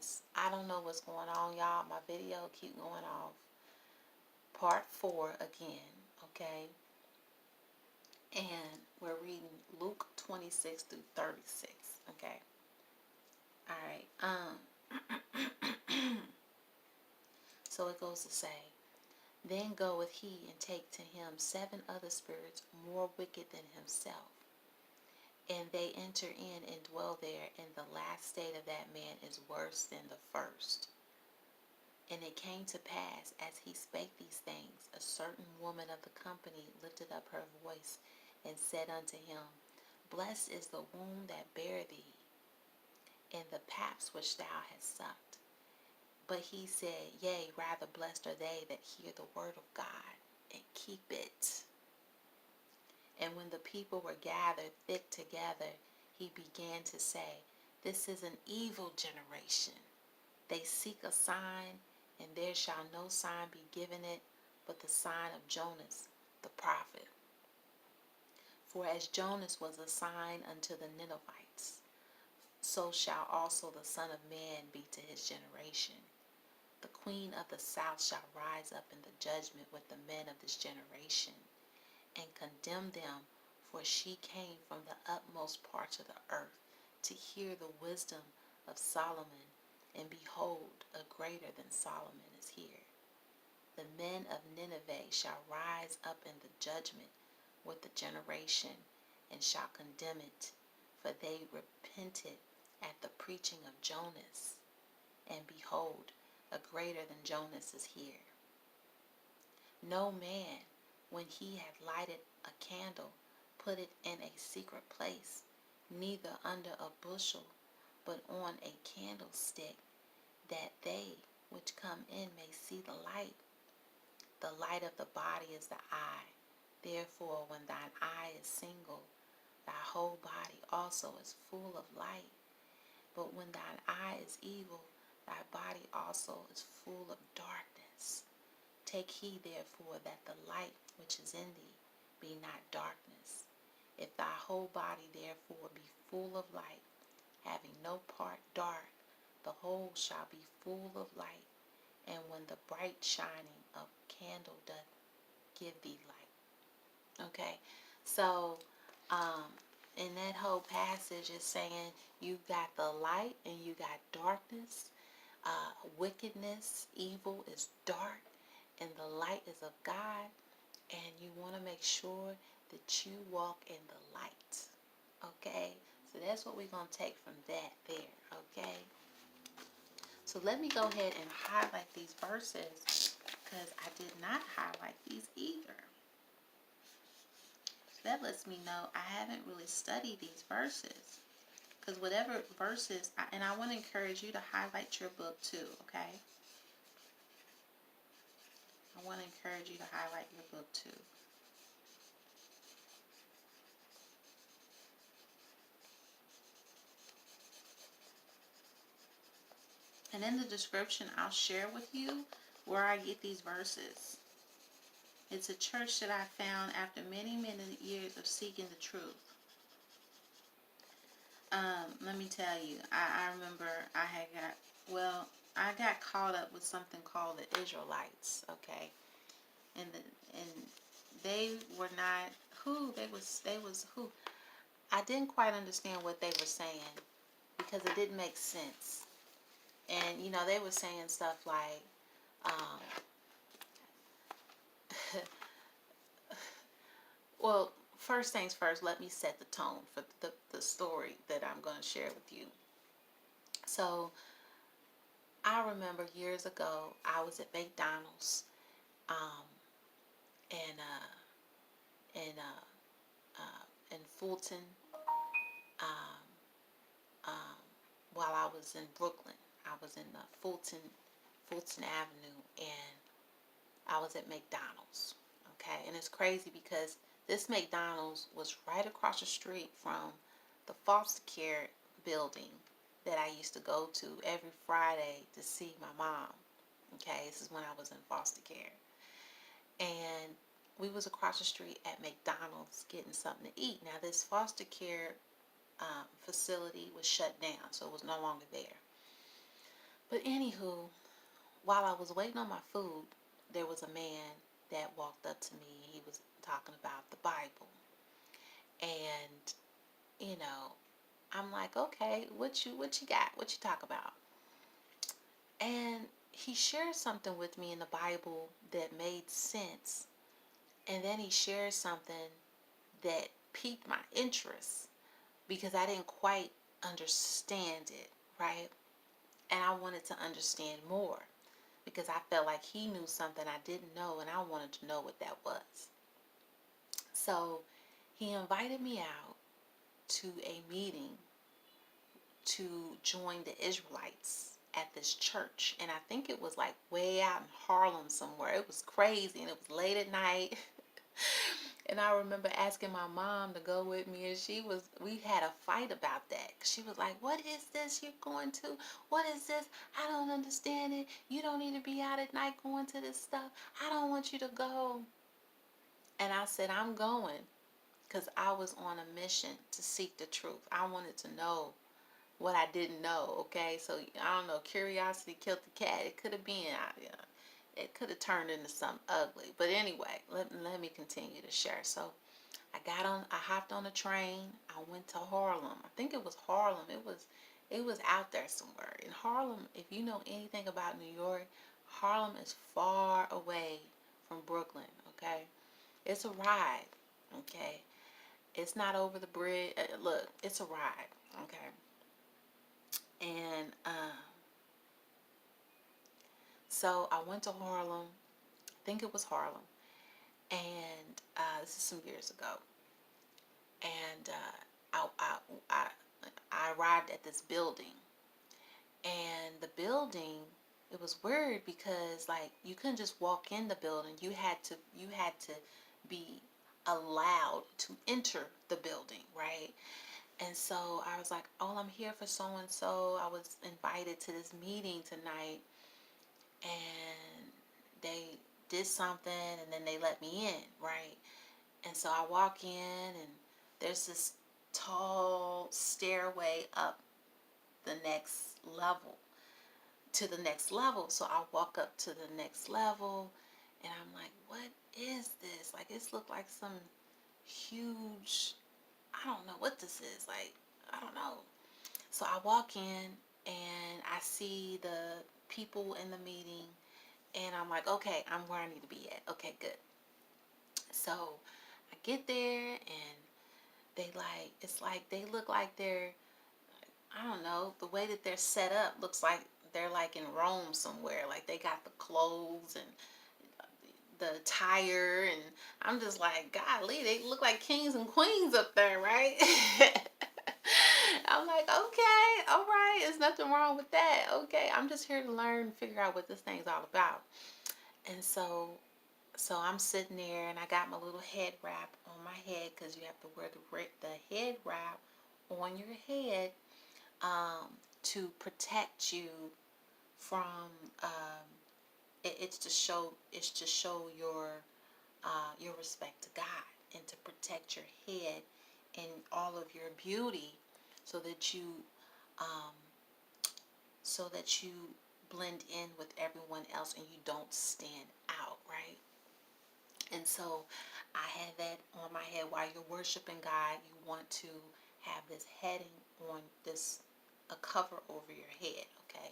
goodness. I don't know what's going on, y'all. My video keep going off. Part 4 again, okay? And we're reading Luke 26 through 36, okay? All right. So it goes to say, then goeth he and take to him 7 other spirits more wicked than himself, and they enter in and dwell there, and the last state of that man is worse than the first. And it came to pass, as he spake these things, a certain woman of the company lifted up her voice and said unto him, Blessed is the womb that bare thee, and the paps which thou hast sucked. But he said, Yea, rather blessed are they that hear the word of God and keep it. And when the people were gathered thick together, he began to say, This is an evil generation. They seek a sign, and there shall no sign be given it but the sign of Jonas the prophet. For as Jonas was a sign unto the Ninevites, so shall also the Son of Man be to his generation. The queen of the south shall rise up in the judgment with the men of this generation, and condemn them, for she came from the utmost parts of the earth to hear the wisdom of Solomon, and behold, a greater than Solomon is here. The men of Nineveh shall rise up in the judgment with the generation, and shall condemn it, for they repented at the preaching of Jonas, and behold, a greater than Jonas is here. No man, when he had lighted a candle, put it in a secret place, neither under a bushel, but on a candlestick, that they which come in may see the light. The light of the body is the eye. Therefore, when thine eye is single, thy whole body also is full of light. But when thine eye is evil, thy body also is full of darkness. Take heed therefore that the light which is in thee be not darkness. If thy whole body therefore be full of light, having no part dark, the whole shall be full of light. And when the bright shining of candle doth give thee light. Okay, so in that whole passage is saying you got the light and you got darkness. Wickedness, evil is dark, and the light is of God, and you want to make sure that you walk in the light. Okay, so that's what we're going to take from that there. Okay, so let me go ahead and highlight these verses, because I did not highlight these either. So that lets me know I haven't really studied these verses. Because whatever verses, and I want to encourage you to highlight your book too, okay? I want to encourage you to highlight your book too. And in the description, I'll share with you where I get these verses. It's a church that I found after many, many years of seeking the truth. Let me tell you, I remember I got caught up with something called the Israelites, okay? And they were not they was who. I didn't quite understand what they were saying because it didn't make sense. And you know, they were saying stuff like well, first things first, let me set the tone for the story that I'm going to share with you. So I remember years ago, I was at McDonald's, and in Fulton, um, um, while I was in Brooklyn. I was in Fulton Avenue, and I was at McDonald's. Okay, and it's crazy because this McDonald's was right across the street from the foster care building that I used to go to every Friday to see my mom. Okay, this is when I was in foster care. And we was across the street at McDonald's getting something to eat. Now this foster care facility was shut down, so it was no longer there. But anywho, while I was waiting on my food, there was a man that walked up to me. He was talking about the Bible. And, you know, I'm like, okay, what you got? What you talk about? And he shared something with me in the Bible that made sense. And then he shared something that piqued my interest because I didn't quite understand it, right? And I wanted to understand more because I felt like he knew something I didn't know and I wanted to know what that was. So he invited me out to a meeting to join the Israelites at this church. And I think it was like way out in Harlem somewhere. It was crazy and it was late at night. And I remember asking my mom to go with me, and we had a fight about that. She was like, "What is this you're going to? What is this? I don't understand it. You don't need to be out at night going to this stuff. I don't want you to go." And I said, "I'm going because I was on a mission to seek the truth. I wanted to know what I didn't know, okay? So, I don't know, curiosity killed the cat. It could have been, it could have turned into something ugly. But anyway, let me continue to share. So, I hopped on a train. I went to Harlem. I think it was Harlem. It was out there somewhere. In Harlem, if you know anything about New York, Harlem is far away from Brooklyn, okay? It's a ride, okay? It's not over the bridge. Look, it's a ride, okay? And so I went to Harlem. I think it was Harlem. And this is some years ago. And I, I, I, I arrived at this building. And the building, it was weird because like you couldn't just walk in the building. You had to be allowed to enter the building, right? And so I was like, "Oh, I'm here for so and so. I was invited to this meeting tonight." And they did something and then they let me in, right? And so I walk in and there's this tall stairway up the next level to the next level. So I walk up to the next level and I'm like, "What is this? Like, this looked like some huge, I don't know what this is. Like, I don't know." So I walk in and I see the people in the meeting. And I'm like, "Okay, I'm where I need to be at. Okay, good." So I get there and it's like they look like they're, I don't know, the way that they're set up looks like they're like in Rome somewhere. Like they got the clothes and the attire. And I'm just like, golly, they look like kings and queens up there, right? I'm like, okay, all right, there's nothing wrong with that. Okay, I'm just here to learn and figure out what this thing's all about. And so I'm sitting there and I got my little head wrap on my head because you have to wear the head wrap on your head um, to protect you from it's to show your respect to God and to protect your head and all of your beauty so that you um, so that you blend in with everyone else and you don't stand out, right? And so I had that on my head. While you're worshiping God, you want to have this heading on this, a cover over your head, okay?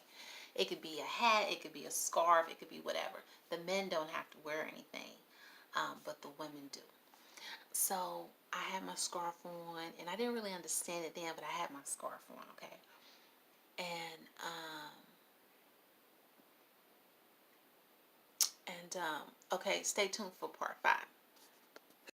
It could be a hat, it could be a scarf, it could be whatever. The men don't have to wear anything, but the women do. So I had my scarf on, and I didn't really understand it then, but I had my scarf on, okay? And okay, stay tuned for part 5.